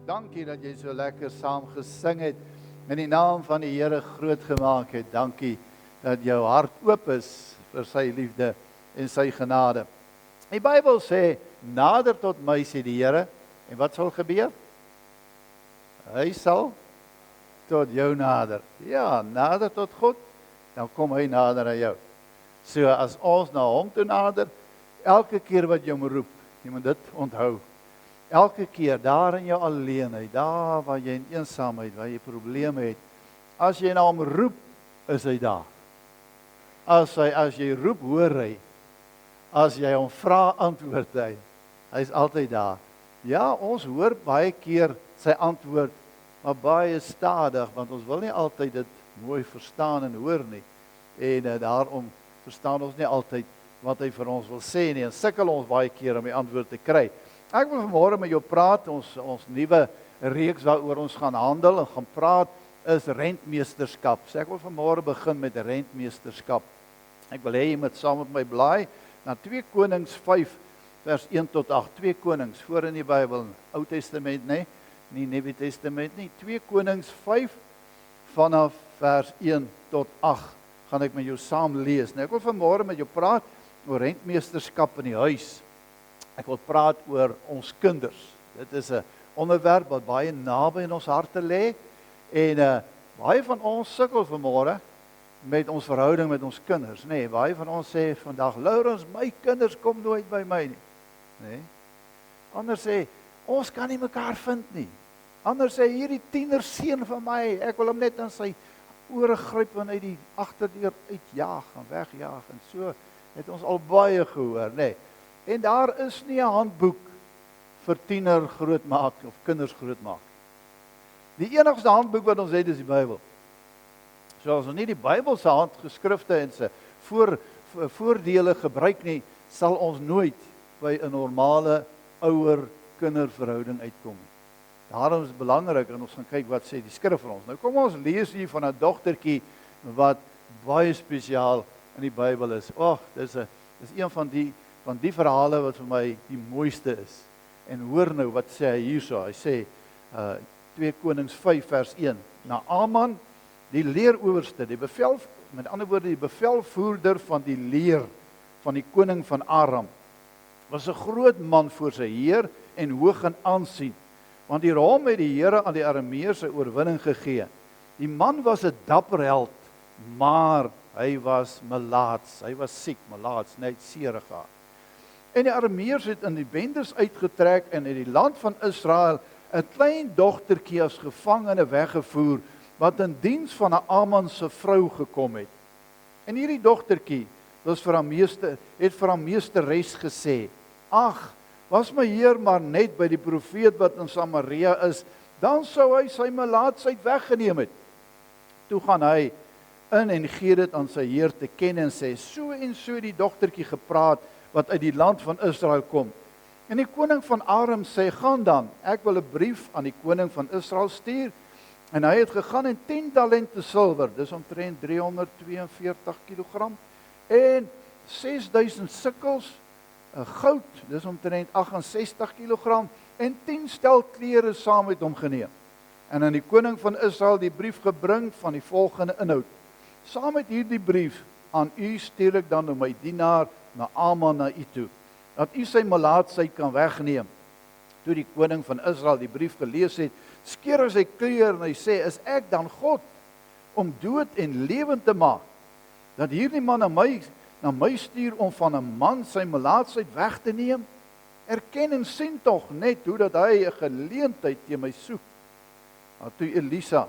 Dankie dat jy so lekker saam gesing het en die naam van die Here groot gemaak het. Dankie dat jou hart oop is vir sy liefde en sy genade. Die Bybel sê, nader tot my, sê die Here, en wat sal gebeur? Hy sal tot jou nader. Ja, nader tot God, dan kom hy nader aan jou. So as ons na hom toe nader, elke keer wat jy hom roep, jy moet dit onthou. Elke keer, daar in jou alleenheid, daar waar jy in eensaamheid, waar jy probleme het, as jy na hom roep, is hy daar. As jy roep, hoor hy. As jy hom vra, antwoord hy. Hy is altyd daar. Ja, ons hoor baie keer sy antwoord, maar baie stadig, want ons wil nie altyd dit mooi verstaan en hoor nie. En daarom verstaan ons nie altyd wat hy vir ons wil sê nie, en sukkel ons baie keer om die antwoord te kry. Ek wil vanmôre met jou praat, ons nuwe reeks waaroor ons gaan handel en gaan praat, is rentmeesterskap. So ek wil vanmôre begin met rentmeesterskap. Ek wil hê jy moet saam met my blaai na 2 Konings 5 vers 1 tot 8. 2 Konings voor in die Bybel, Ou Testament nie Nuwe Testament nie. 2 Konings 5 vanaf vers 1 tot 8 gaan ek met jou saam lees. Nou ek wil vanmôre met jou praat oor rentmeesterskap in die huis. Ek wil praat oor ons kinders. Dit is 'n onderwerp wat baie naby in ons harte lê en baie van ons sukkel vanmôre met ons verhouding met ons kinders, nê. Baie van ons sê vandag, Laurens, my kinders kom nooit by my nie, nê. Ander sê, ons kan nie mekaar vind nie. Ander sê, hierdie tienerseun van my, ek wil hom net aan sy ore gryp en uit die agterdeur uitjaag en wegjaag en so het ons al baie gehoor, nê. En daar is nie 'n handboek vir tiener grootmaak of kinders grootmaak. Die enigste handboek wat ons het is die Bybel. So as ons nie die Bybel se handgeskrifte en se voordele gebruik nie, sal ons nooit by 'n normale ouer-kinderverhouding uitkom nie. Daarom is dit belangrik en ons gaan kyk wat sê die skrif vir ons. Nou kom ons lees hier van 'n dogtertjie wat baie spesiaal in die Bybel is. Dis een van die verhale wat vir my die mooiste is. En hoor nou wat sê hy hierso. Hy sê 2 Konings 5 vers 1. Naaman, die leerowerste, met ander woorde die bevelvoerder van die leer van die koning van Aram, was 'n groot man voor sy heer en hoog in aansien, want deur hom het die Here aan die Arameërs 'n oorwinning gegee. Die man was 'n dapper held, maar hy was melaats. Hy was siek, melaats, net seer gehad. En die Arameërs het in die bendes uitgetrek en in die land van Israel 'n klein dogtertjie as gevangene weggevoer wat in diens van Naaman se vrou gekom het. En hierdie dogtertjie het vir haar meesteres gesê: "Ag, was my heer maar net by die profeet wat in Samaria is, dan sou hy sy melaatsheid weggeneem het." Toe gaan hy in en gee dit aan sy heer te ken en sê: "So en so die dogtertjie gepraat wat uit die land van Israel kom." En die koning van Aram sê: "Gaan dan, ek wil 'n brief aan die koning van Israel stuur." En hy het gegaan en 10 talente silwer, dis omtrent 342 kilogram, en 6000 sikkels goud, dis omtrent 68 kilogram, en 10 stel klere saam met hom geneem. En aan die koning van Israel die brief gebring van die volgende inhoud: "Saam met hierdie brief aan u stuur ek dan my dienaar Naaman na u toe, dat u sy melaatsheid kan wegneem." Toe die koning van Israel die brief gelees het, skeer hy sy klere en hy sê: "Is ek dan God om dood en lewend te maak, dat hierdie man na my stuur om van 'n man sy melaatsheid weg te neem? Erken en sien tog net hoe dat hy 'n geleentheid teen my soek." Maar toe Elisa,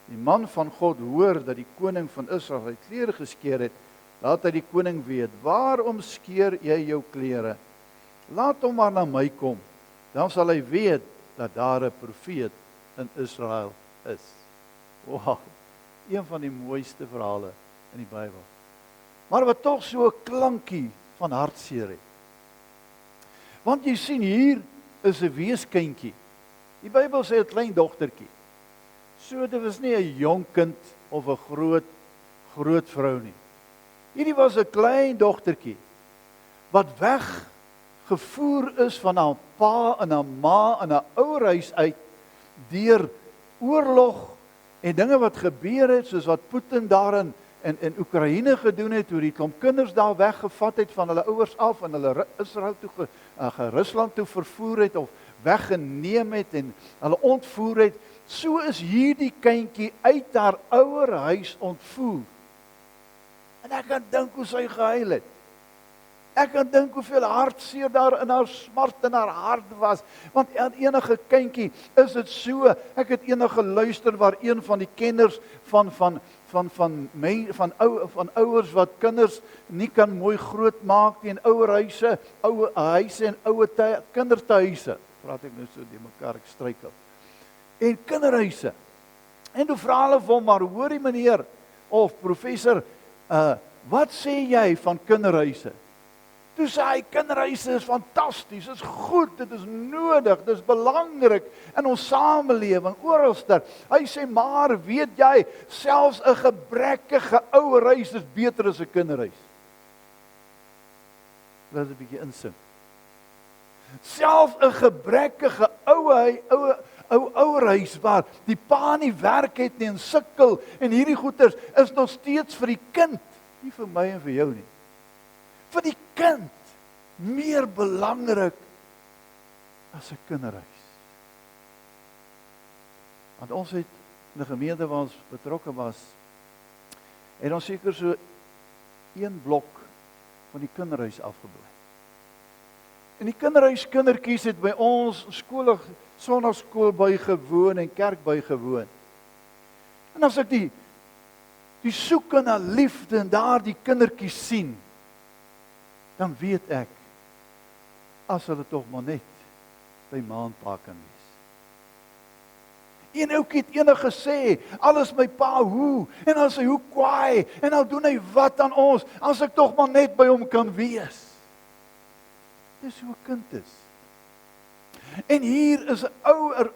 die man van God, hoor dat die koning van Israel sy klere geskeer het, laat hy die koning weet: "Waarom skeer jy jou klere? Laat hom maar na my kom, dan sal hy weet dat daar 'n profeet in Israel is." Wow, een van die mooiste verhale in die Bybel. Maar wat tog so 'n klankie van hartseer het. Want jy sien, hier is 'n weeskindjie. Die Bybel sê 'n klein dogtertjie. So dit was nie 'n jong kind of 'n groot vrou nie. Hierdie was 'n klein dogtertjie wat weggevoer is van haar pa en haar ma in 'n ouerhuis uit deur oorlog en dinge wat gebeur het, soos wat Putin daar in Oekraïne gedoen het, hoe die klomp kinders daar weggevat het van hulle ouers af en hulle Israel toe Rusland toe vervoer het of weggeneem het en hulle ontvoer het, so is hierdie kindjie uit haar ouer huis ontvoer. En ek kan dink hoe sy gehuil het. Ek kan dink hoeveel hartseer daar in haar smart in haar hart was, want aan enige kindjie is dit so. Ek het enige luister waar een van die kenners van ouers wat kinders nie kan mooi groot maak nie, en ouer huise, ouer huise en ouer kindertuise. Praat ek nou so die mekaar, ek struikel. En kinderhuise. En toe vra hulle vir hom, maar hoorie meneer of professor, wat sê jy van kinderhuise? Toe sê hy, kinderhuise is fantasties, is goed, dit is nodig, dit is belangrik in ons samelewing, oralster. Hy sê, maar weet jy, selfs 'n gebrekkige ouer huis is beter as 'n kinderhuis. Laat dit 'n bietjie insink. Selfs 'n gebrekkige ouer huis waar die pa nie werk het nie en sukkel en hierdie goeders is nog steeds vir die kind, nie vir my en vir jou nie. Vir die kind meer belangrik as 'n kinderhuis. Want ons het in 'n gemeente waar ons betrokke was, het ons seker so 1 blok van die kinderhuis afgebly. En die kinderhuiskindertjies het by ons skool, sonnaarskool bygewoon en kerk bygewoon. En as ek die soeke na liefde en daar die kindertjies sien, dan weet ek, as hulle tog maar net by ma en pa kan wees. Een oukie het eendag gesê, alles my pa hoe, en as hy hoe kwaai, en nou doen hy wat aan ons, as ek tog maar net by hom kan wees. Dis hoe 'n kind is. En hier is 'n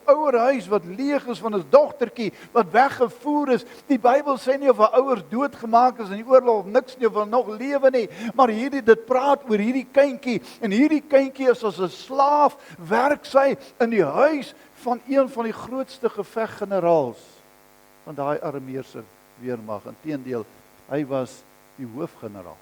ouer huis wat leeg is van 'n dogtertjie wat weggevoer is. Die Bybel sê nie of haar ouers doodgemaak is in die oorlog of niks nie, of hulle nog lewe nie, maar dit praat oor hierdie kindjie, en hierdie kindjie is as 'n slaaf, werk sy in die huis van een van die grootste geveggeneraals van daai Arameese weermag. Inteendeel, hy was die hoofgeneraal.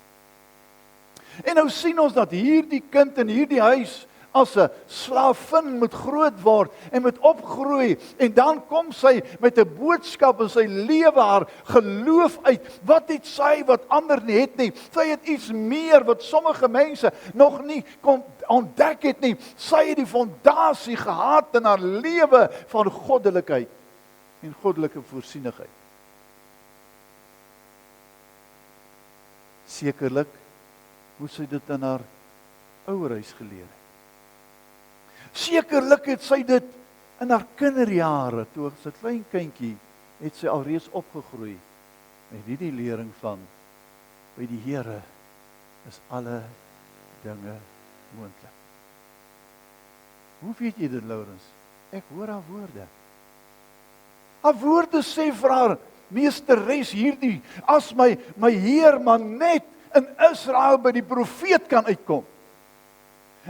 En nou sien ons dat hierdie kind in hierdie huis as 'n slavin moet groot word en moet opgroei, en dan kom sy met 'n boodskap en sy lewe haar geloof uit. Wat het sy wat ander nie het nie? Sy het iets meer wat sommige mense nog nie kon ontdek het nie. Sy het die fondasie gehad in haar lewe van goddelikheid en goddelike voorsienigheid. Sekerlik moes sy dit in haar ouerhuis geleer het. Sekerlik het sy dit in haar kinderjare, toe sy klein kindjie, het sy alreeds opgegroei met hierdie lering van, by die Here is alle dinge moontlik. Hoe weet jy dit, Laurens? Ek hoor haar woorde. Haar woorde sê vir haar meesteres hierdie, as my Heer maar net in Israel by die profeet kan uitkom.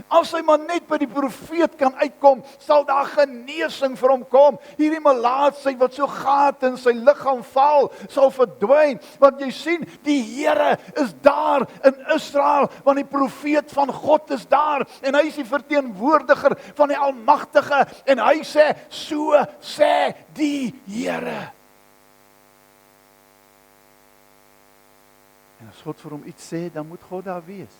As hy maar net by die profeet kan uitkom, sal daar genesing vir hom kom. Hierdie melaatsheid wat so gat in sy liggaam val, sal verdwyn. Want jy sien, die Here is daar in Israel, want die profeet van God is daar, en hy is die verteenwoordiger van die Almagtige, en hy sê, so sê die Here. En as God vir hom iets sê, dan moet God daar wees.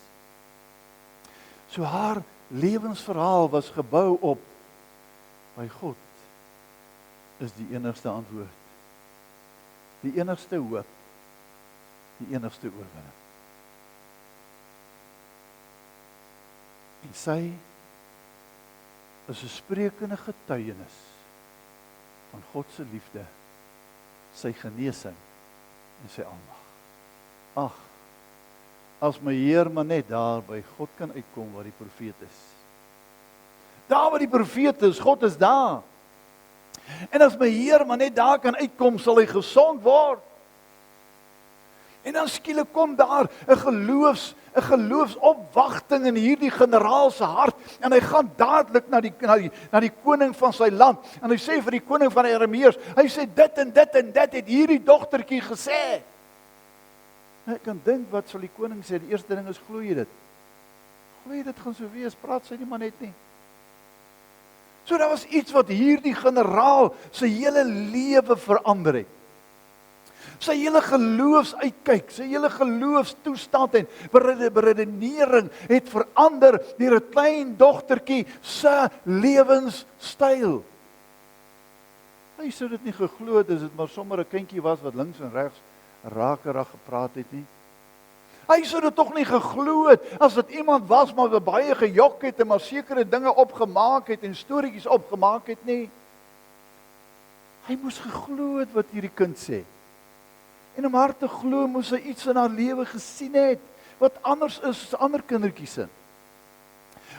So haar lewensverhaal was gebou op, by God is die enigste antwoord, die enigste hoop, die enigste oorwinning. En sy is 'n sprekende getuienis van God se liefde, sy genesing en sy almag. Ag, as my Heer maar net daar by God kan uitkom waar die profeet is. Daar waar die profeet is, God is daar. En as my Heer maar net daar kan uitkom, sal hy gesond word. En dan skielik kom daar 'n geloofsopwagting in hierdie generaal se hart en hy gaan dadelik na die koning van sy land en hy sê vir die koning van die Arameërs, hy sê dit en dit en dit het hierdie dogtertjie gesê. Ek kan dink wat sal die koning sê, die eerste ding is glo jy dit? Glo jy dit gaan so wees, praat sy nie maar net nie. So daar was iets wat hierdie generaal sy hele lewe verander het. Sy hele geloofsuitkyk, sy hele geloofstoestand en beredenering het verander deur 'n klein dogtertjie se lewenstyl. Hy sou dit nie geglo het as dit maar sommer 'n kindjie was wat links en regs rakerig gepraat het nie. Hy sou dit tog nie geglo het as dit iemand was maar wat baie gejok het en maar sekere dinge opgemaak het en storieetjies opgemaak het nie. Hy moes geglo het wat hierdie kind sê. En om haar te glo moes hy iets in haar lewe gesien het wat anders is as ander kindertjies se.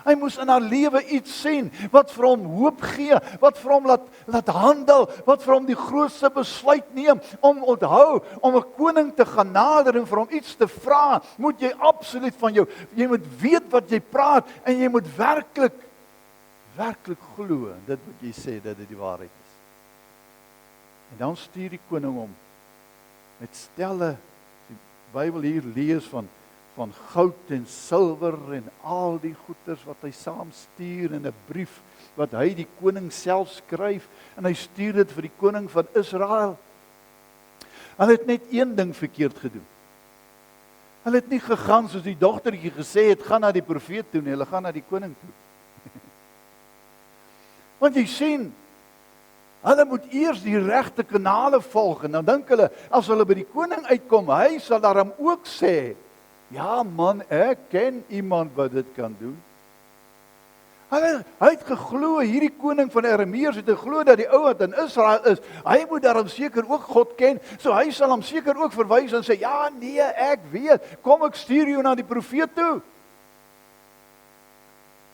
Hy moes in haar lewe iets sien wat vir hom hoop gee, wat vir hom laat handel, wat vir hom die grootste besluit neem om onthou om 'n koning te gaan nader en vir hom iets te vra. Moet jy absoluut van jy moet weet wat jy praat en jy moet werklik glo dit wat jy sê dat dit die waarheid is. En dan stuur die koning hom met stelle, die Bybel hier lees van goud en silwer en al die goeders wat hy saam stuur in 'n brief wat hy die koning self skryf en hy stuur dit vir die koning van Israel. Hulle het net een ding verkeerd gedoen. Hulle het nie gegaan soos die dogtertjie gesê het, gaan na die profeet toe nie, hulle gaan na die koning toe. Want jy sien, hulle moet eers die regte kanale volg en dan dink hulle, as hulle by die koning uitkom, hy sal daarom ook sê, ja man, ek ken iemand wat dit kan doen. Hy het geglo, hierdie koning van die Arameërs het geglo dat die ou wat in Israel is, hy moet daarom seker ook God ken, so hy sal hom seker ook verwys en sê, ja nee, ek weet, kom ek stuur jou na die profeet toe.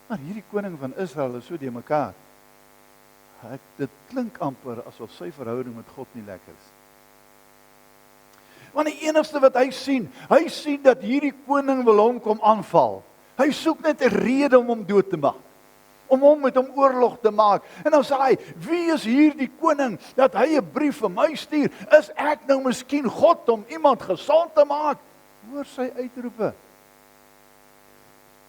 Maar hierdie koning van Israel is so die mekaar. Dit klink amper asof sy verhouding met God nie lekker is. Want die enigste wat hy sien dat hierdie koning wil hom kom aanval. Hy soek net 'n rede om hom dood te maak. Om hom met hom oorlog te maak. En dan sê hy, wie is hierdie koning dat hy 'n brief vir my stuur? Is ek nou miskien God om iemand gesond te maak? Hoor sy uitroepe.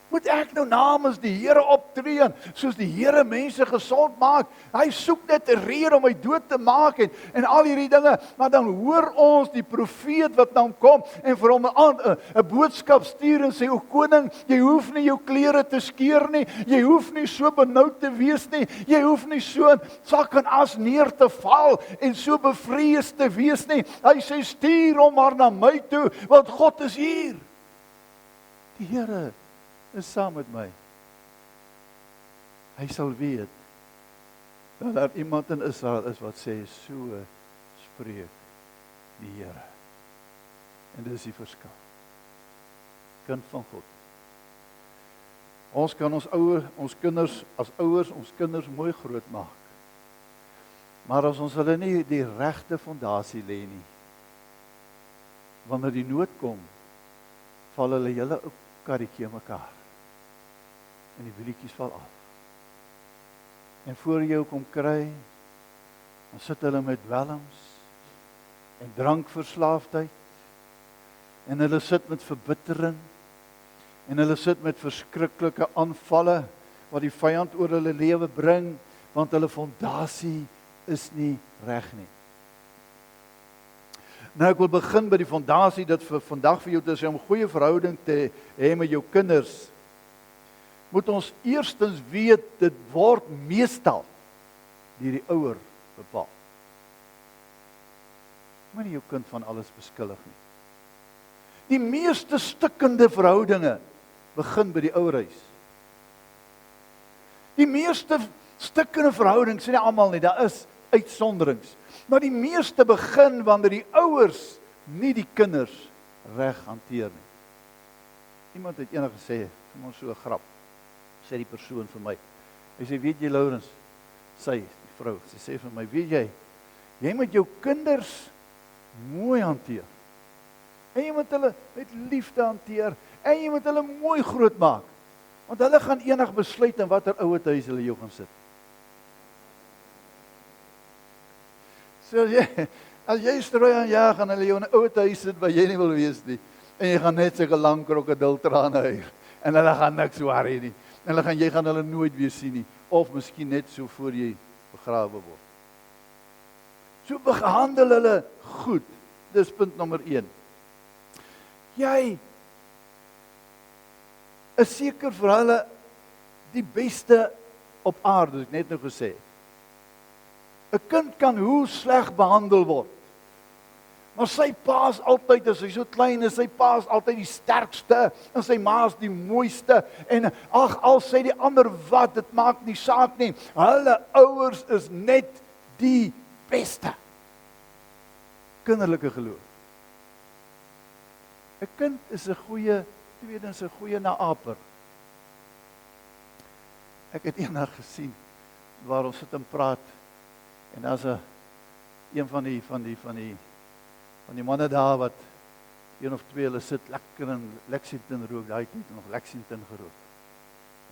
Moet ek nou namens die Here optree soos die Here mense gesond maak? Hy soek net 'n rede om my dood te maak en al hierdie dinge, maar dan hoor ons die profeet wat na hom kom en vir hom 'n boodskap stuur en sê, o koning, jy hoef nie jou klere te skeur nie, jy hoef nie so benoud te wees nie, jy hoef nie so sak en as neer te val en so bevrees te wees nie. Hy sê, stuur hom maar na my toe, want God is hier. Die Here is saam met my. Hy sal weet dat daar iemand in Israel is wat sê, so spreek die Here. En dit is die verskil. Kind van God. Ons kan ons kinders, as ouers, ons kinders mooi groot maak. Maar as ons hulle nie die regte fondasie lê nie, wanneer die nood kom, val hulle hele ou karretjie mekaar. En die wielietjies val af. En voor jy kom kry, dan sit hulle met dwelms en drankverslaafdheid. En hulle sit met verbittering. En hulle sit met verskriklike aanvalle wat die vyand oor hulle lewe bring, want hulle fondasie is nie reg nie. Nou ek wil begin by die fondasie dat vir vandag vir jou te sê om 'n goeie verhouding te hê met jou kinders. Moet ons eerstens weet dit word meestal deur die ouer bepaal. Moenie jou kind van alles beskuldig nie. Die meeste stikkende verhoudinge begin by die ouerhuis. Die meeste stikkende verhoudings, sê nie almal nie, daar is uitsonderings. Maar die meeste begin wanneer die ouers nie die kinders reg hanteer nie. Iemand het eendag gesê, vir ons so 'n grap, sê die persoon vir my. Hy sê, weet jy Lourens, die vrou, sy sê vir my, weet jy moet jou kinders mooi hanteer. En jy moet hulle met liefde hanteer. En jy moet hulle mooi groot maak. Want hulle gaan eendag besluit in watter ouer huis hulle jou gaan sit. So as jy strooi aan jag, gaan hulle jou in 'n ouer huis sit waar jy nie wil wees nie. En jy gaan net sulke lang krokodiltrane huil. En hulle gaan niks worry nie. En jy gaan hulle nooit weer sien nie. Of miskien net so voor jy begrawe word. So behandel hulle goed. Dis punt nommer 1. Jy is seker vir hulle die beste op aarde, ek net nou gesê. 'n Kind kan hoe sleg behandel word. Maar sy pa is altyd, as hy so klein is, sy pa is altyd die sterkste, en sy ma is die mooiste, en ag, al sê die ander wat, dit maak nie saak nie. Hulle ouers is net die beste. Kinderlike geloof. 'n Kind is 'n goeie, tweedens 'n goeie naaper. Ek het eendag gesien waar ons sit en praat en daar's 'n van die manne daar wat een of twee hulle sit lekker in Lexington rook, daai tyd nog Lexington gerook.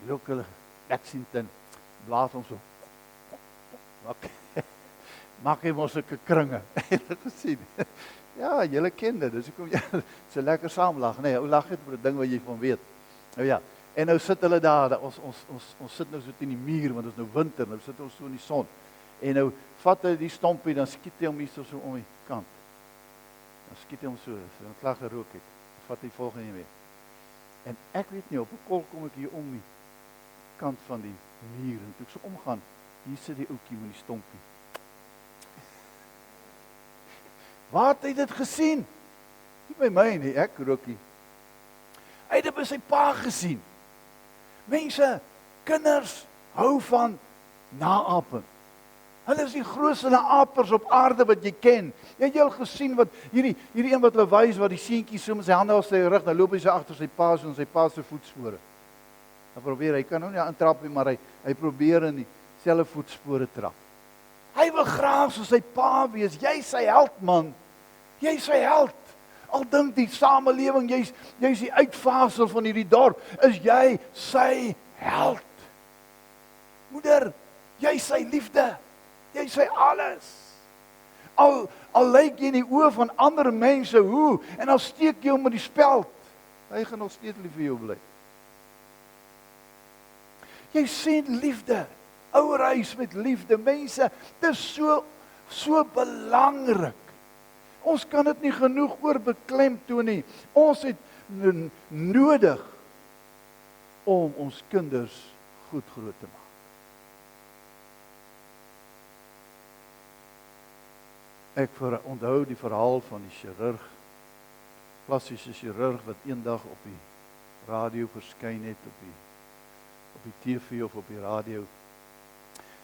Rook hulle Lexington, blaas ons so. Maak hy mos 'n kringe. Het jy gesien? Ja, julle ken dit. Dis hoekom jy so lekker saam lag. Nee, ou lag net oor 'n ding wat jy van weet. Nou ja, en nou sit hulle daar, ons sit nou so teen die muur want dit is nou winter, nou sit ons so in die son. En nou vat hy die stompie, dan skiet hy hom hier so om die kant. Dan skiet hy hom so klaar gerook het. Dan vat hy volgende weer. En ek weet nie, op 'n kol kom ek hier om die kant van die muur en toe ek so omgaan, hier sit die ouetjie met die stompie. Waar het hy dit gesien? Nie by my nie, ek rookie. Hy het dit by sy pa gesien. Mense, kinders hou van naaping. Hulle is die grootste naapers op aarde wat jy ken. Jy het al gesien wat hierdie een wat hulle wys wat die seentjie so met sy hande op sy rug, dan loop hy so agter sy pa so in sy pa se voetspore. Dan probeer hy kan nou nie intrap nie, maar hy probeer in dieselfde voetspore trap. Hy wil graag soos sy pa wees. Jy sy held, man. Jy sy held. Al dink die samelewing jy's die uitvasel van hierdie dorp, is jy sy held. Moeder, jy sy liefde. Jy sy alles. Al lyk jy in die oë van ander mense hoe, en dan steek jy hom met die speld. Hy gaan nog steeds lief vir jou bly. Jy sien liefde. Ouerhuis met liefde. Mense, dit is so belangrik. Ons kan dit nie genoeg oorbeklemtoon nie. Ons het nodig om ons kinders goed groot te maak. Ek onthou die verhaal van die chirurg, klassiese chirurg wat eendag op die radio verskyn het, op die TV of op die radio.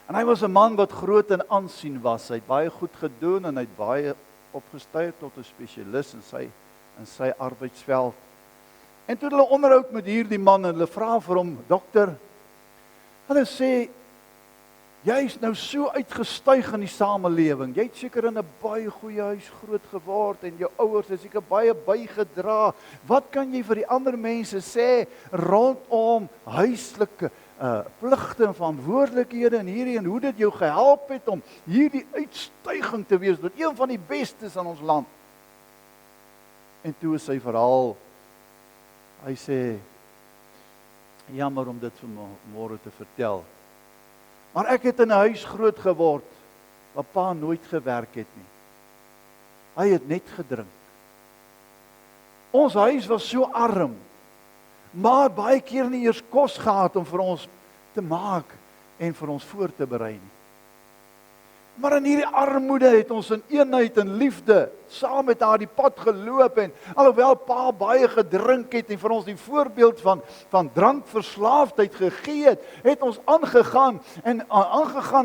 En hy was 'n man wat groot in aansien was. Hy het baie goed gedoen en hy het baie opgestyg tot 'n spesialis in sy arbeidsveld. En toe hulle onderhoud met hierdie man en hulle vra vir hom, dokter, hulle sê, jy is nou so uitgestyg in die samelewing. Jy het seker in 'n baie goeie huis groot geword en jou ouers het seker baie bygedra. Wat kan jy vir die ander mense sê rondom huislike pligte en verantwoordelikhede en hierdie en hoe dit jou gehelp het om hierdie uitstyging te wees tot een van die bestes in ons land? En toe is sy verhaal, hy sê, jammer om dit vanmôre te vertel, maar ek het in 'n huis groot geword waar pa nooit gewerk het nie. Hy het net gedrink. Ons huis was so arm, maar baie keer nie eers kos gehad om vir ons te maak en vir ons voor te berei nie. Maar in hierdie armoede het ons in eenheid en liefde saam met haar die pad geloop en alhoewel pa baie gedrink het en vir ons die voorbeeld van drankverslaafdheid gegee het ons aangegaan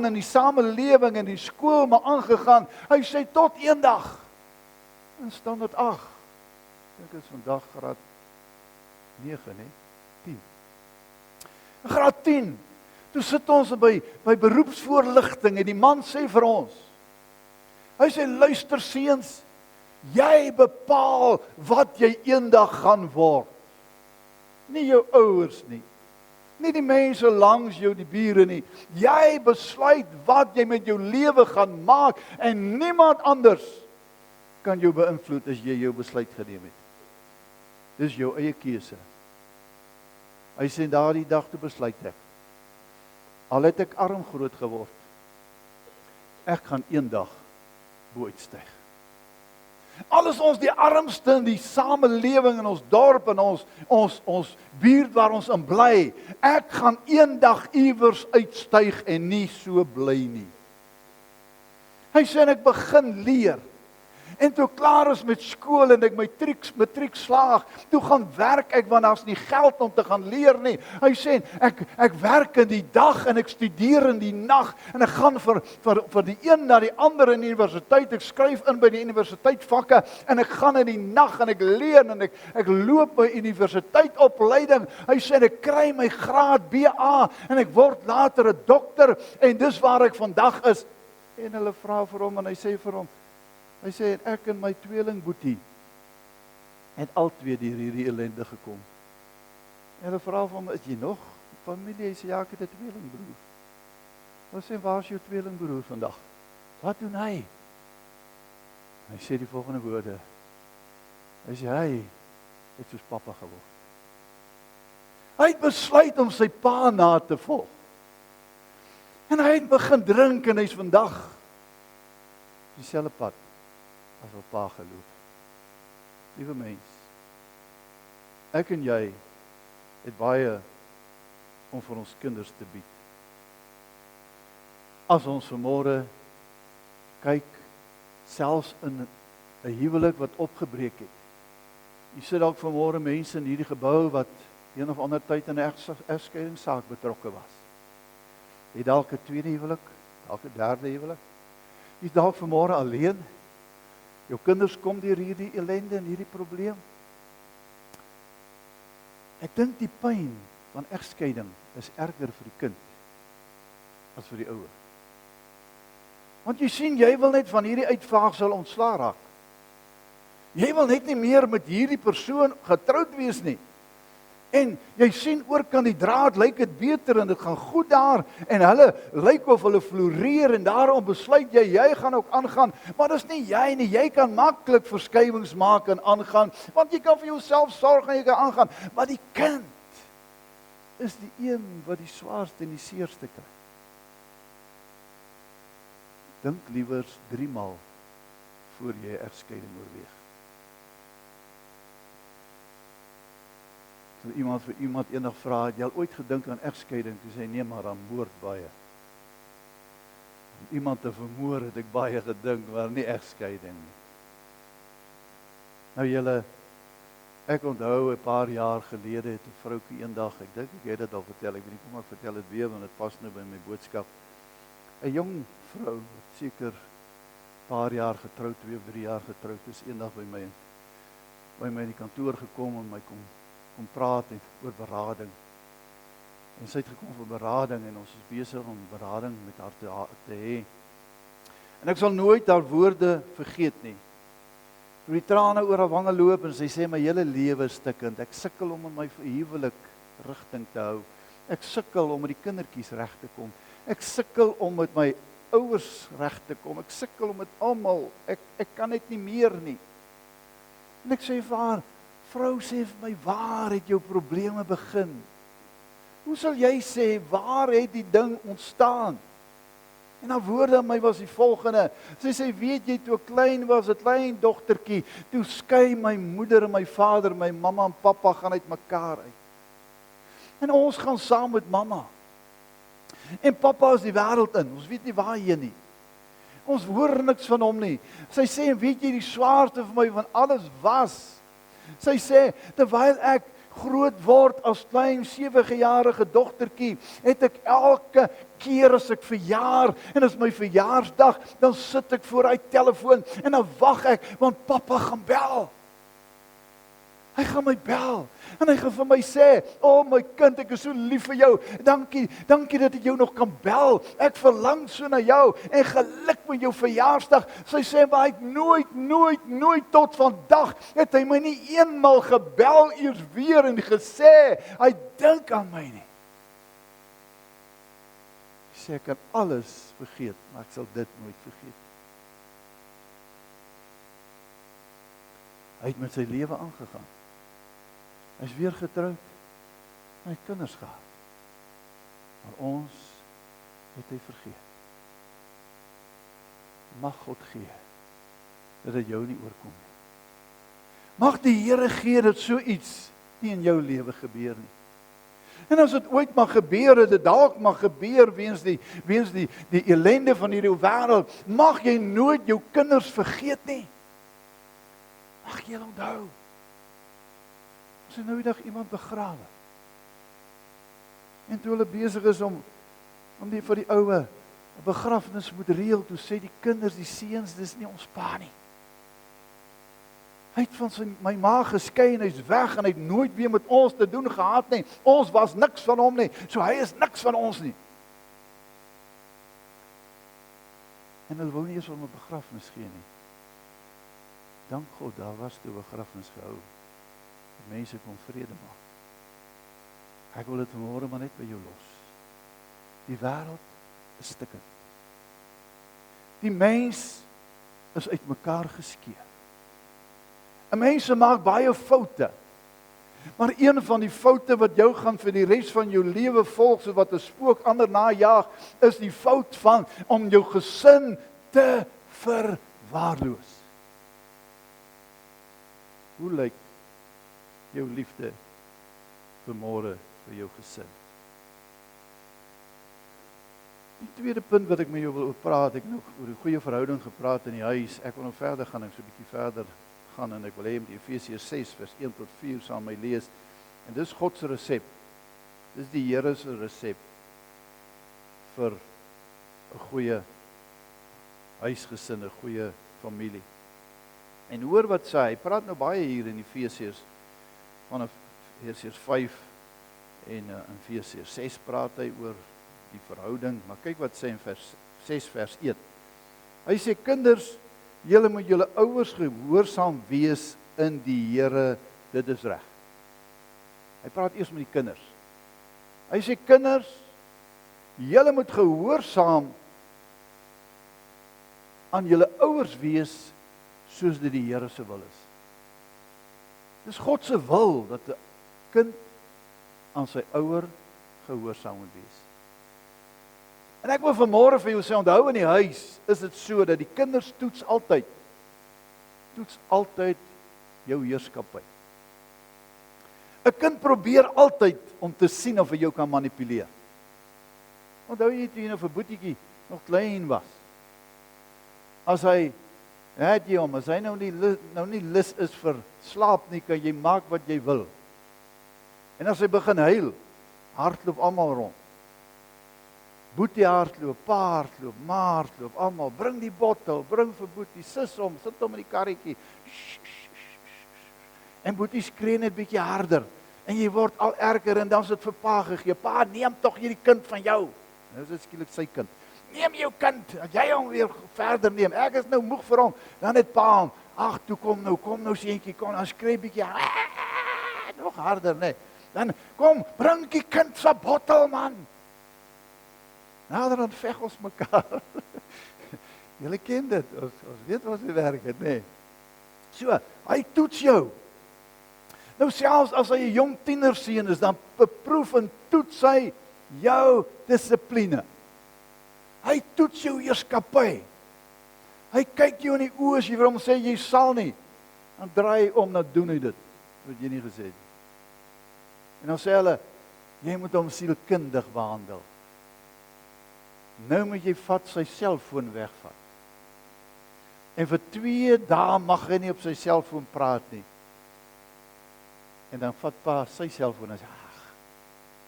in die samelewing en die skool maar aangegaan. Hy sê tot eendag in standaard 8. Ek dink dit is vandag graad 9, nee, 10. Graad 10. Toe sit ons by beroepsvoorligting en die man sê vir ons, hy sê, luister seuns, Jy bepaal wat jy eendag gaan word. Nie jou ouers nie. Nie die mense langs jou, die bure nie. Jy besluit wat jy met jou lewe gaan maak en niemand anders kan jou beïnvloed as jy jou besluit geneem het. Dis jou eie keuse. Hy sê daardie dag toe besluit ek. Al het ek arm groot geword, ek gaan eendag bo uitstyg. Al is ons die armste in die samelewing in ons dorp en ons buurt waar ons in bly, ek gaan eendag iewers uitstyg en nie so bly nie. Hy sê en ek begin leer. En toe klaar is met skool en ek matriek slaag, toe gaan werk ek want daar's nie geld om te gaan leer nie. Hy sê ek werk in die dag en ek studeer in die nag en ek gaan vir die een na die ander in die universiteit. Ek skryf in by die universiteit vakke en ek gaan in die nag en ek leer en ek loop by universiteitopleiding. Hy sê ek kry my graad BA en ek word later 'n dokter en dis waar ek vandag is. En hulle vra vir hom en hy sê vir hom, hy sê, ek en my tweeling Boetie het albei deur hierdie ellende gekom. En hulle vra vir hom, is jy nog familie? Hy sê, ja, ek het 'n tweelingbroer. Hulle sê, waar is jou tweelingbroer vandag? Wat doen hy? Hy sê die volgende woorde. Hy sê, hy het soos pappa geword. Hy het besluit om sy pa na te volg. En hy het begin drink en hy's vandag dieselfde pad as wat pa geloop. Liewe mens, ek en jy het baie om vir ons kinders te bied. As ons vanmôre kyk, selfs in 'n huwelik wat opgebreek het. Jy sit dalk vanmôre mense in hierdie gebou wat een of ander tyd in 'n egskeidingssaak betrokke was. Jy dalk 'n tweede huwelik, dalk 'n derde huwelik. Jy dalk vanmôre alleen. Jou kinders kom deur hierdie ellende en hierdie probleem. Ek dink die pyn van egskeiding is erger vir die kind as vir die ouer. Want jy sien, jy wil net van hierdie uitvaagsel ontslaa raak. Jy wil net nie meer met hierdie persoon getroud wees nie. En jy sien oor kan die draad lyk dit beter en dit gaan goed daar en hulle lyk of hulle floreer en daarom besluit jy gaan ook aangaan, maar dis nie jy nie, jy kan maklik verskywings maak en aangaan, want jy kan vir jouself sorg en jy kan aangaan, maar die kind is die een wat die swaarste en die seerste kry. Dink liewers 3 maal voor jy 'n egskeiding oorweeg. So vir iemand eendag vra, het jy al ooit gedink aan egskeiding? Toe sê nee, maar aan moord baie. Om iemand te vermoor het ek baie gedink, maar nie egskeiding nie. Nou julle, ek onthou 'n paar jaar gelede het 'n vroukie eendag, ek dink ek het dit al vertel, ek weet nie kom ek vertel dit weer want dit pas nou by my boodskap. 'n Jong vrou, wat seker 'n paar jaar getroud, 2 of 3 jaar getroud, is eendag by my in die kantoor gekom en my kom praat oor berading. En sy het gekom vir berading en ons is besig om berading met haar te hê. En ek sal nooit haar woorde vergeet nie. Toe die trane oor haar wange loop en sy sê my hele lewe is stikkend. Ek sukkel om in my huwelik rigting te hou. Ek sukkel om met die kindertjies reg te kom. Ek sukkel om met my ouers reg te kom. Ek sukkel om met almal. Ek kan net nie meer nie. En ek sê vir haar, vrou, sê vir my, waar het jou probleme begin? Hoe sal jy sê, waar het die ding ontstaan? En haar woorde aan my was die volgende. Sy sê, weet jy, toe ek klein was, 'n klein dogtertjie, toe skei my moeder en my vader, my mamma en pappa gaan uit mekaar uit. En ons gaan saam met mamma. En pappa is die wêreld in, ons weet nie waarheen nie. Ons hoor niks van hom nie. Sy sê, en weet jy, die swaarste vir my van alles was, sy sê, terwyl ek groot word as klein 7-jarige dogtertjie, het ek elke keer as ek verjaar, en as my verjaarsdag, dan sit ek voor hy telefoon, en dan wag ek, want pappa gaan bel. Hy gaan my bel en hy gaan vir my sê, "O my kind, ek is so lief vir jou. Dankie dat ek jou nog kan bel. Ek verlang so na jou en geluk met jou verjaarsdag." Sy sê, "Maar ek nooit tot vandag het hy my nie eenmal gebel eers weer en gesê hy dink aan my nie." Sy sê, "Ek kan alles vergeet, maar ek sal dit nooit vergeet." Hy het met sy lewe aangegaan. Hy is weer getroud. Hy het kinders gehad. Maar ons het hy vergeet. Mag God gee dat dit jou nie oorkom nie. Mag die Here gee dat so iets nie in jou lewe gebeur nie. En as dit ooit mag gebeur, dat dit dalk mag gebeur weens die ellende van hierdie wêreld, mag jy nooit jou kinders vergeet nie. Mag jy onthou. As jy nou die dag iemand begrawe. En toe hulle besig is om vir die oue 'n begrafnis moet reël, toe sê die kinders, die seuns, dis nie ons pa nie. Hy het van my ma geskei en hy's weg en hy het nooit weer met ons te doen gehad nie. Ons was niks van hom nie, so hy is niks van ons nie. En hulle wou nie eens om 'n begrafnis gee nie. Dank God, daar was toe 'n begrafnis gehou. Mense kon vrede maak. Ek wil dit vanmôre maar net by jou los. Die wêreld is stikkend. Die mens is uitmekaar geskeur. 'n Mense maak baie foute. Maar een van die foute wat jou gaan vir die res van jou lewe volg, so wat 'n spook ander najag, is die fout van om jou gesin te verwaarloos. Hoe lyk jou liefde vanmôre vir jou gesin? Die tweede punt wat ek met jou wil praat, ek het nog oor 'n goeie verhouding gepraat in die huis. Ek wil nog verder gaan en so 'n bietjie verder gaan en ek wil hê met Efesiërs 6 vers 1 tot 4 saam my lees. En dis God se resep. Dis die Here se resep vir 'n goeie huisgesin, 'n goeie familie. En hoor wat sê hy, praat nou baie hier in Efesiërs vanaf Efesiërs 5 en in Efesiërs 6 praat hy oor die verhouding, maar kyk wat sê in vers 6 vers 1. Hy sê, kinders, julle moet julle ouers gehoorsaam wees in die Here, dit is reg. Hy praat eers met die kinders. Hy sê, kinders, julle moet gehoorsaam aan julle ouers wees, soos dit die Here se wil is. Dis God se wil, dat 'n kind aan sy ouer gehoorsaam moet wees. En ek wil vanmôre vir jou sê, onthou in die huis, is dit so, dat die kinders toets altyd jou heerskappy. 'n Kind probeer altyd om te sien of hy jou kan manipuleer. Onthou jy toe jy nou vir boetjie nog klein was? As hy as hy nou nie lus is vir slaap nie, kan jy maak wat jy wil. En as hy begin huil, hardloop almal rond. Boetie hardloop, pa hardloop, ma hardloop, almal, bring die bottel, bring vir Boetie, sis hom, sit hom in die karretjie. En Boetie skree net bietjie harder. En jy word al erger en dan is dit vir pa gegee. Pa, neem tog hierdie kind van jou. Nou is dit skielik sy kind. Neem jou kind, as jy hom weer verder neem. Ek is nou moeg vir hom. Dan het pa hom, ag, toe kom nou seentjie, kom, dan skree bietjie nog harder, nee. Dan kom, bring die kind se bottel, man. Nou dan veg ons mekaar. Julle ken dit, ons weet wat se werk het, nee. So, hy toets jou. Nou selfs as hy 'n jong tienerseun is, dan beproef en toets hy jou dissipline. Hy toets jou heerskappy. Hy kyk jou in die oë as jy vir hom sê jy sal nie. Dan draai hy om, dan doen hy dit wat jy nie gesê het nie. En dan sê hulle, jy moet hom sielkundig behandel. Nou moet jy vat sy selfoon wegvat. En vir 2 dae mag hy nie op sy selfoon praat nie. En dan vat pa sy selfoon en sê, ag,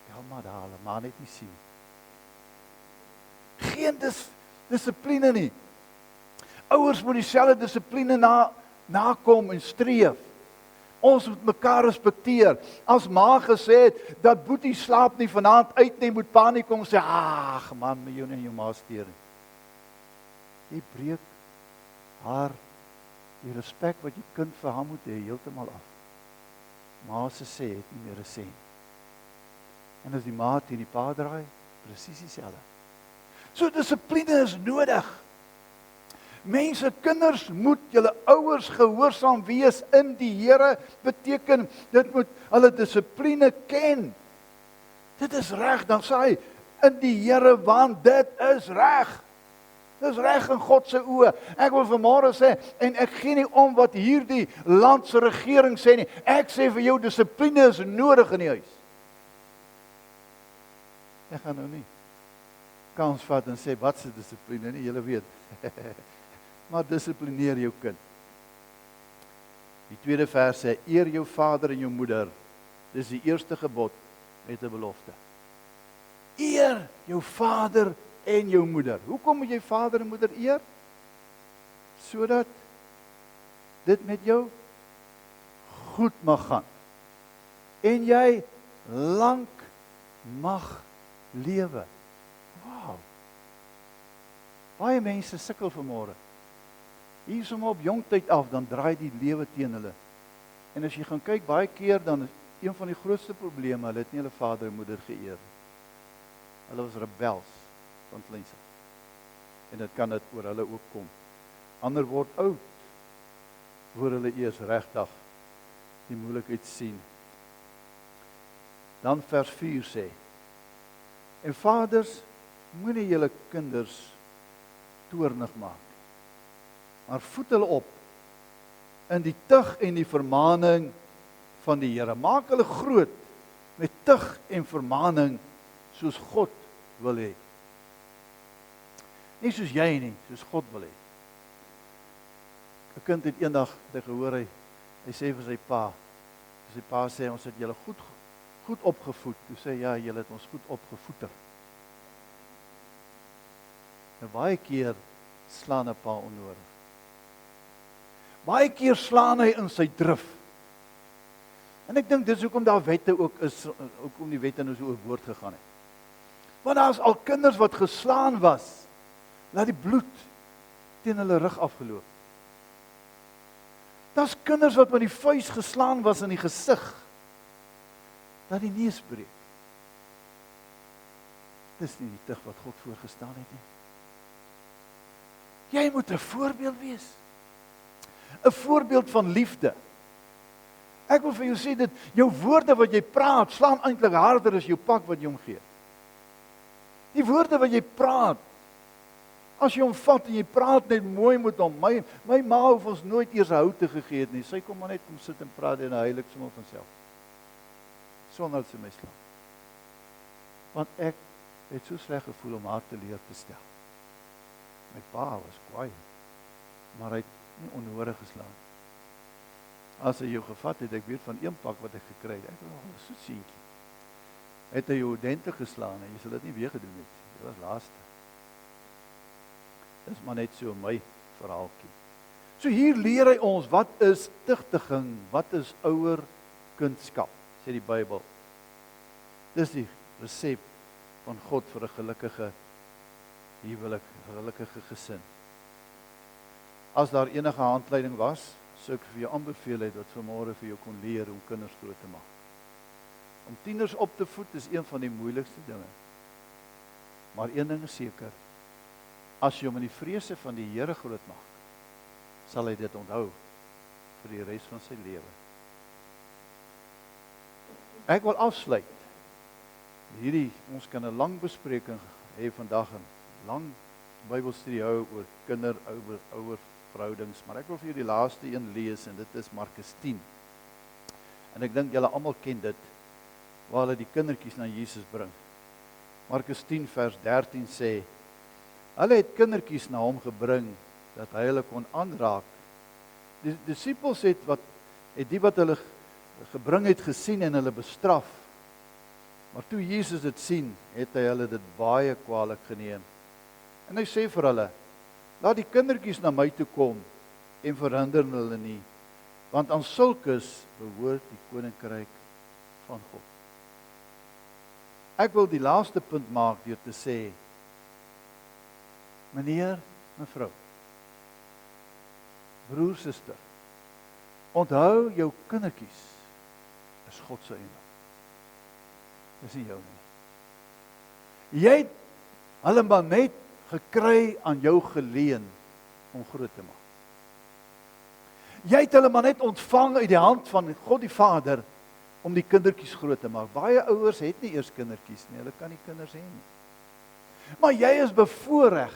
ja maar daar, maar net nie sien. Geen dissipline nie. Ouers moet dieselfde dissipline nakom en streef. Ons moet mekaar respekteer. As ma gesê het dat Boetie slaap nie vanaand uit nie, moet pa nie kom sê, "Ag man, my jou en jou ma steur nie." Jy breek haar die respek wat jy kind vir haar moet hê heeltemal af. Ma se sê het nie meer 'n sê nie. En as die ma teen die pa draai, presies dieselfde. So dissipline is nodig. Mense, kinders moet julle ouers gehoorsaam wees in die Here, beteken dit moet hulle dissipline ken. Dit is reg, dan sê hy in die Here, want dit is reg. Dis reg in God se oë. Ek wil vanmôre sê, en ek gee nie om wat hierdie land se regering sê nie. Ek sê vir jou, dissipline is nodig in die huis. Ek gaan nou nie kans vat en sê, wat is dissipline nie, julle weet. Maar dissiplineer jou kind. Die tweede vers sê, eer jou vader en jou moeder. Dis die eerste gebod met 'n belofte. Eer jou vader en jou moeder. Hoekom moet jy vader en moeder eer? Sodat dit met jou goed mag gaan. En jy lank mag lewe. Wow. Baie mense sukkel vanmôre. Hier is om op jong tyd af, dan draai die lewe teen hulle. En as jy gaan kyk, baie keer, dan is een van die grootste probleme, hulle het nie hulle vader en moeder geëer. Hulle was rebels van kleins af. En dit kan dit oor hulle ook kom. Ander word oud, voor hulle eers regtig die moeilikheid sien. Dan vers 4 sê, en vaders, moenie julle kinders toornig maak, maar voed hulle op in die tug en die vermaning van die Here. Maak hulle groot met tug en vermaning soos God wil hê. Nie soos jy nie, soos God wil hê. 'n Kind het eendag gehoor, hy sê vir sy pa, sê, ons het julle goed opgevoed. Toe sê, ja, julle het ons goed opgevoeter. En baie keer slaan 'n pa onnodig. Baie keer slaan hy in sy drif. En ek dink dis hoekom daar wette ook is, hoekom die wette nou so oorboord gegaan het. Want daar is al kinders wat geslaan was, laat die bloed teen hulle rug afgeloop. Daar's kinders wat met die vuis geslaan was in die gesig, dat die neus breek. Dis nie die tug wat God voorgestaan het nie. Jy moet 'n voorbeeld wees. 'n Voorbeeld van liefde. Ek wil vir jou sê dit, jou woorde wat jy praat, slaan eintlik harder as jou pak wat jy hom gee. Die woorde wat jy praat, as jy hom vat en jy praat net mooi met hom, my ma het ons nooit eers houte gegee het nie, sy kom maar net kom sit en praat en heilig sommer van self. Sonder dat sy my slaan. Want ek het so sleg gevoel om haar te leer te stel. My pa was kwaai, maar hy het nie onnodig geslaan. As hy jou gevat het, ek weet van een pak wat ek gekry het, ek was so seentjie. Het hy jou identiek geslaan, en jy sal dit nie weer gedoen het. Dit was laaste. Dis maar net so my verhaaltjie. So hier leer hy ons, wat is tugtiging, wat is ouerkindskap, sê die Bybel. Dis die resep van God vir 'n gelukkige huwelik, 'n gelukkige gesin. As daar enige handleiding was, sou ek vir jou aanbeveel het wat vanmôre vir jou kon leer om kinders groot te maak. Om tieners op te voed is een van die moeilikste dinge. Maar een ding is seker, as jy hom in die vrese van die Here groot maak, sal hy dit onthou vir die res van sy lewe. Ek wil afsluit. Ons kan 'n lang bespreking hê vandag, 'n lang Bybelstudie hou oor ouer verhoudings, maar ek wil vir julle die laaste een lees en dit is Markus 10. En ek dink julle almal ken dit, waar hulle die kindertjies na Jesus bring. Markus 10 vers 13 sê, hulle het kindertjies na hom gebring, dat hy hulle kon aanraak. Die disippels het die wat hulle gebring het gesien en hulle bestraf. Maar toe Jesus dit sien, het hy hulle dit baie kwaadlik geneem. En hy sê vir hulle, laat die kindertjies na my toe kom en verhinder hulle nie, want aan sulkes behoort die koninkryk van God. Ek wil die laaste punt maak deur te sê, meneer, mevrou, broer, suster, onthou jou kindertjies is God se eiendom. Dis nie jou nie. Jy het hulle maar net gekry aan jou geleen om groot te maak. Jy het hulle maar net ontvang uit die hand van God die Vader om die kindertjies groot te maak. Baie ouers het nie eers kindertjies nie, hulle kan nie kinders hê nie. Maar jy is bevoorreg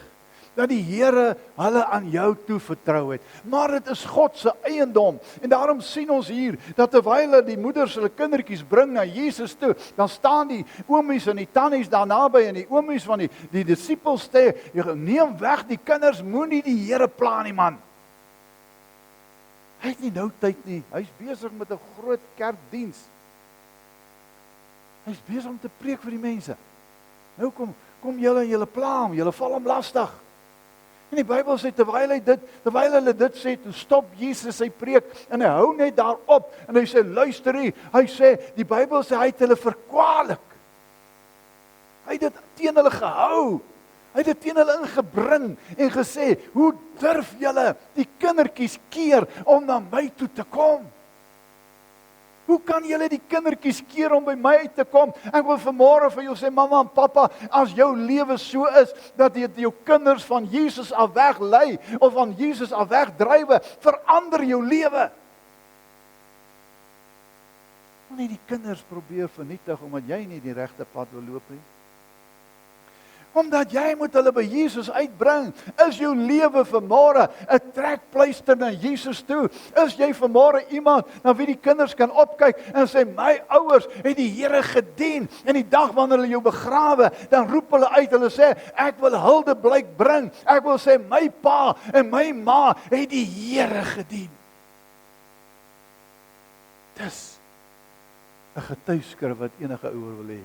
dat die Here hulle aan jou toevertrou het. Maar dit is God se eiendom. En daarom sien ons hier, dat terwyl die moeders hulle kindertjies bring na Jesus toe, dan staan die oomies en die tannies daar naby en die oomies van die disippels sê, neem weg die kinders, moenie die Here pla nie, man. Hy het nie nou tyd nie, hy is besig met 'n groot kerkdiens. Hy is besig om te preek vir die mense. Nou kom julle en julle pla hom, julle val hom lastig. En die Bybel sê, terwyl hulle dit sê, toe stop Jesus sy preek, en hy hou net daarop, en hy sê, luister hier, hy sê, die Bybel sê, hy het hulle verkwalik. Hy het dit teen hulle gehou, hy het dit teen hulle ingebring, en gesê, hoe durf julle die kindertjies keer, om na my toe te kom? Hoe kan julle die kindertjies keer om by my uit te kom? Ek wil vanmôre vir jou sê, mamma en pappa, as jou lewe so is, dat jy jou kinders van Jesus af weglei, of van Jesus af wegdrywe, verander jou lewe. Moenie die kinders probeer vernietig, omdat jy nie die regte pad wil loop nie. Omdat jy moet hulle by Jesus uitbring, is jou lewe vanmôre 'n trekpleister na Jesus toe. Is jy vanmôre iemand na wie die kinders kan opkyk en sê, my ouers het die Here gedien, en die dag wanneer hulle jou begrawe, dan roep hulle uit, hulle sê, ek wil huldeblyk bring, ek wil sê, my pa en my ma het die Here gedien. Dis 'n getuieskrif wat enige ouer wil hê.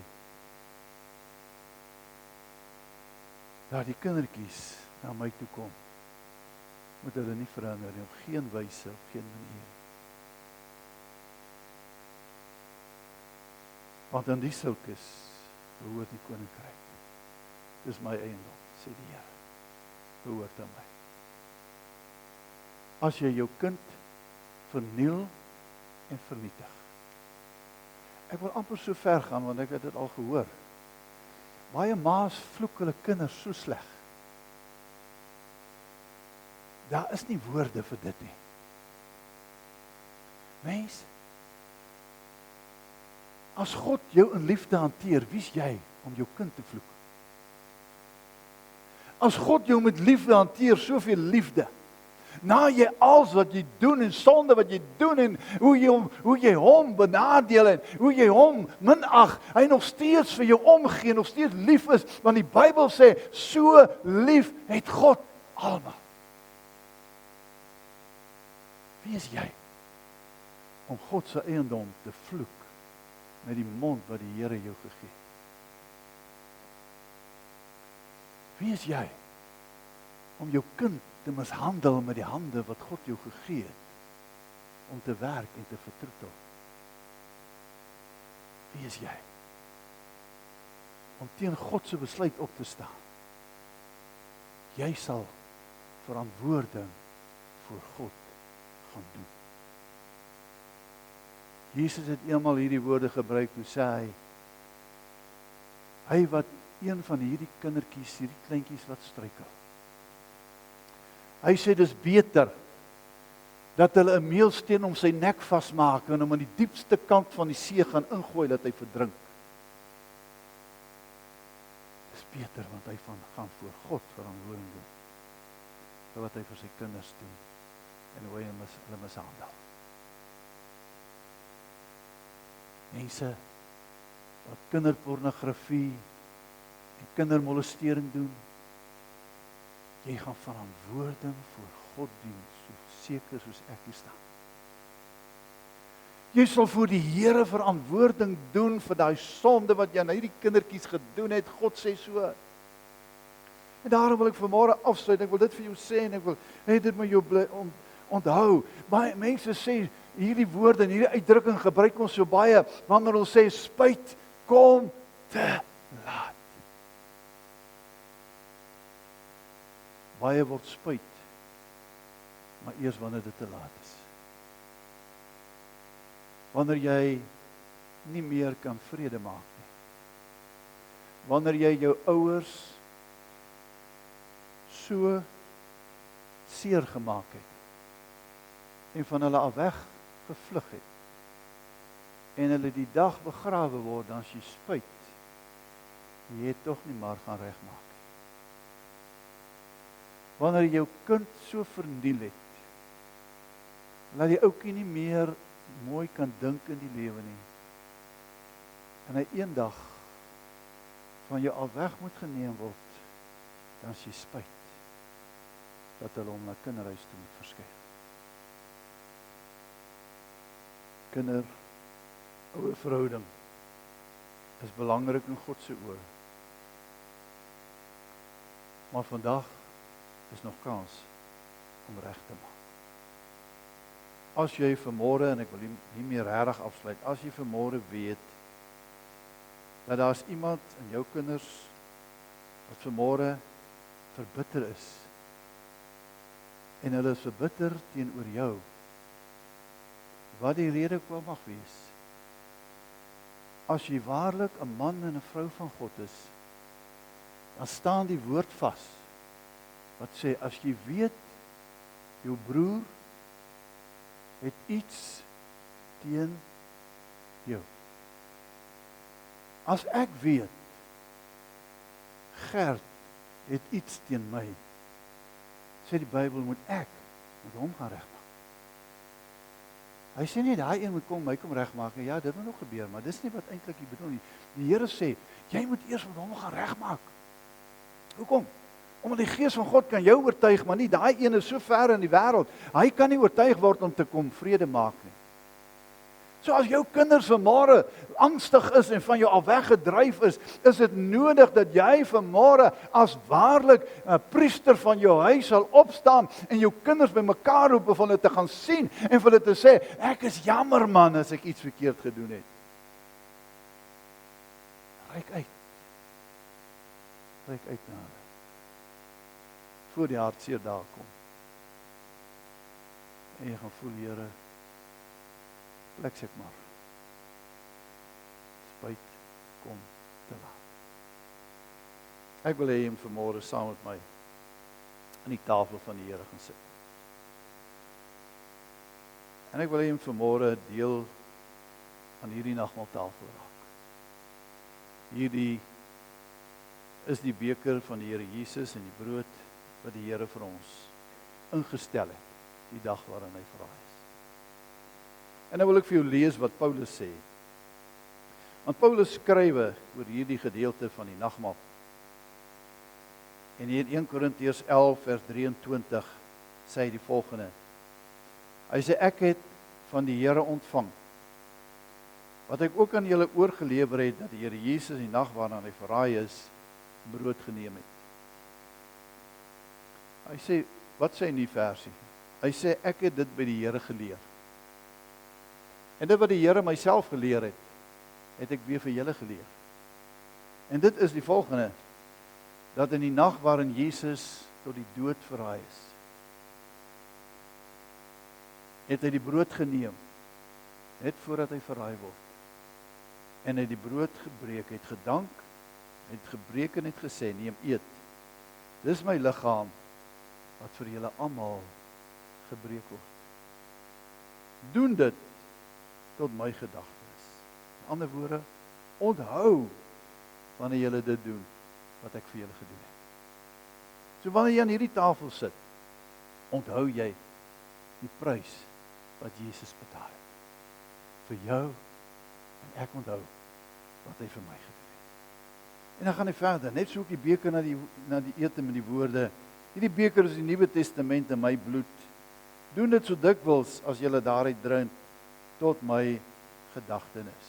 Dat die kindertjies na my toe kom, moet hulle nie verander nie, op geen wyse, op geen manier. Want aan die sulkes behoort die koninkryk. Dis my eiendom, sê die Here. Behoort aan my. As jy jou kind verniel en vernietig. Ek wil amper so ver gaan, want ek het dit al gehoor. Baie ma's vloek hulle kinders so sleg. Daar is nie woorde vir dit nie. Mens, as God jou in liefde hanteer, wie's jy om jou kind te vloek? As God jou met liefde hanteer, soveel liefde, na jy alles wat jy doen en sonde wat jy doen en hoe jy hom benadeel en hoe jy hom minag, hy nog steeds vir jou omgee, nog steeds lief is, want die Bybel sê, so lief het God almal. Wie is jy om God se eiendom te vloek met die mond wat die Here jou gegee het? Wie is jy om jou kind te mishandel met die hande wat God jou gegee het, om te werk en te vertroetel? Wie is jy om teen God se besluit op te staan? Jy sal verantwoording voor God gaan doen. Jesus het eenmaal hierdie woorde gebruik, toe sê hy wat een van hierdie kindertjies, hierdie kleintjies wat struikel. Hy sê dis beter dat hulle 'n meelsteen om sy nek vasmaak en hom aan die diepste kant van die see gaan ingooi dat hy verdrink. Dis beter want hy gaan voor God verantwoording doen vir wat hy vir sy kinders doen en hoe hy hulle mishandel. Mense wat kinderpornografie en kindermolestering doen, jy gaan verantwoording voor God doen, so seker soos ek hier staan. Jy sal voor die Here verantwoording doen vir daai sonde wat jy aan hierdie kindertjies gedoen het. God sê so. En daarom wil ek vanmôre afsluit. Ek wil dit vir jou sê en ek wil hê dit moet jou onthou. Baie mense sê, hierdie woorde en hierdie uitdrukking gebruik ons so baie wanneer ons sê spyt kom te laat. Baie word spyt, maar eers wanneer dit te laat is. Wanneer jy nie meer kan vrede maak nie. Wanneer jy jou ouers so seer gemaak het en van hulle af weg gevlug het en hulle die dag begrawe word, dan as jy spyt, jy het tog nie maar gaan regmaak. Wanneer jy jou kind so verniel het, laat die ouetjie nie meer mooi kan dink in die lewe nie, en hy eendag van jou al weg moet geneem word, dan is jy spyt dat hulle hom na kinderhuis toe moet verskuif. Kinder-ouer verhouding is belangrik in God se oë. Maar vandag is nog kans om reg te maak. As jy vanmôre, en ek wil nie meer regtig afsluit, as jy vanmôre weet dat daar is iemand in jou kinders wat vanmôre verbitter is en hulle is verbitter teenoor jou, wat die rede ook mag wees, as jy waarlik 'n man en 'n vrou van God is, dan staan die woord vas wat sê, as jy weet jou broer het iets teen jou. As ek weet Gert het iets teen my, sê die Bybel, moet ek met hom gaan regmaak. Hy sê nie, daai een moet kom, my kom regmaak, en ja, dit moet nog gebeur, maar dis nie wat eintlik hy bedoel nie. Die Here sê, jy moet eers met hom gaan regmaak. Hoekom? Omdat die Gees van God kan jou oortuig, maar nie daai een is so ver in die wêreld. Hy kan nie oortuig word om te kom vrede maak nie. So as jou kinders vanmôre angstig is en van jou al weggedryf is dit nodig dat jy vanmôre as waarlik 'n priester van jou huis sal opstaan en jou kinders bymekaar roep om hulle te gaan sien en vir hulle te sê, ek is jammer man as ek iets verkeerd gedoen het. Reik uit. Reik uit na hulle. Voor die hartseer daar kom. En jy gaan voel, Here, pleks ek maar. Spyt kom te laat. Ek wil hê jy moet vanmôre saam met my aan die tafel van die Here gaan sit. En ek wil hê jy moet vanmôre deel aan hierdie nagmaaltafel raak. Hierdie is die beker van die Here Jesus en die brood wat die Here vir ons ingestel het die dag waarin hy veraai is. En nou wil ek vir jou lees wat Paulus sê. Want Paulus skrywe oor hierdie gedeelte van die nagmaal. En hier in 1 Korintiërs 11 vers 23 sê hy die volgende. Hy sê, ek het van die Here ontvang wat ek ook aan julle oorgelewer het, dat die Here Jesus die nag waarna hy verraai is, brood geneem het. Hy sê, wat sê in die versie? Hy sê, ek het dit by die Here geleer. En dit wat die Here myself geleer het, het ek weer vir julle geleer. En dit is die volgende, dat in die nag waarin Jesus tot die dood verraai is, het hy die brood geneem, net voordat hy verraai word. En hy die brood gebreek, het gedank, het gebreek en het gesê, neem eet. Dis my liggaam, wat vir julle almal gebreek word. Doen dit tot my gedagtes. In ander woorde, onthou wanneer julle dit doen, wat ek vir julle gedoen het. So wanneer jy aan hierdie tafel sit, onthou jy die prys wat Jesus betaal het. Vir jou, en ek onthou wat hy vir my gedoen het. En dan gaan hy verder, net soek die beker na die ete met die woorde, hierdie beker is die Nuwe Testament in my bloed. Doen dit so dikwels as julle daaruit drink, tot my gedagtenis.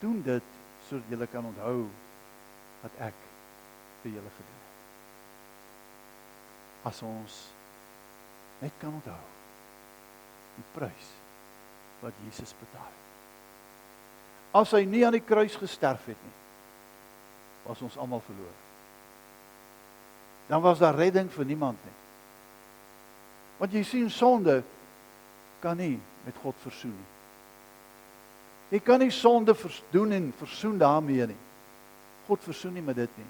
Doen dit sodat julle kan onthou wat ek vir julle gedoen het. As ons net kan onthou, die prys wat Jesus betaal het. As hy nie aan die kruis gesterf het nie, was ons almal verloor. Dan was daar redding vir niemand nie. Want jy sien, sonde kan nie met God versoen nie. Jy kan nie sonde doen en versoen daarmee nie. God versoen nie met dit nie.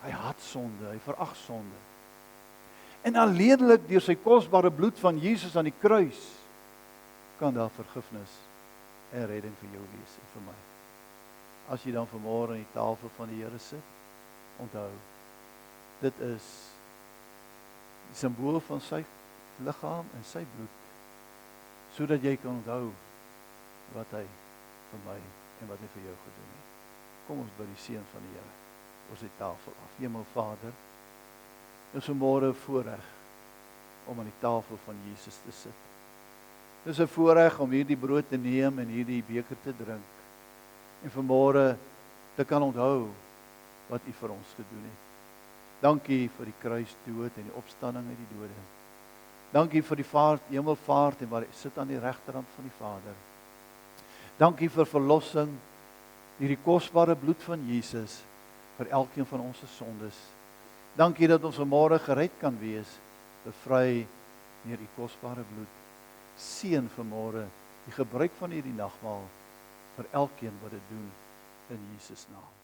Hy haat sonde, hy verag sonde. En alleenlik deur sy kosbare bloed van Jesus aan die kruis, kan daar vergifnis en redding vir jou wees en vir my. As jy dan vanmôre aan die tafel van die Here sit, onthou, dit is die simbool van sy liggaam en sy bloed, sodat jy kan onthou wat hy vir my en wat hy vir jou gedoen het. Kom ons by die seën van die Here oor sy tafel af. Hemelvader, dit is vanmôre 'n voorreg om aan die tafel van Jesus te sit. Dit is 'n voorreg om hierdie brood te neem en hierdie beker te drink. En vanmôre te kan onthou wat U vir ons gedoen het. Dankie vir die kruisdood en die opstanding uit die dode. Dankie vir die hemelvaart en waar hy sit aan die regterhand van die Vader. Dankie vir verlossing, hierdie kosbare bloed van Jesus vir elkeen van ons se sondes. Dankie dat ons vanmôre gered kan wees, bevry deur U kosbare bloed. Seën vanmôre die gebruik van hierdie nagmaal vir elkeen wat dit doen in Jesus naam.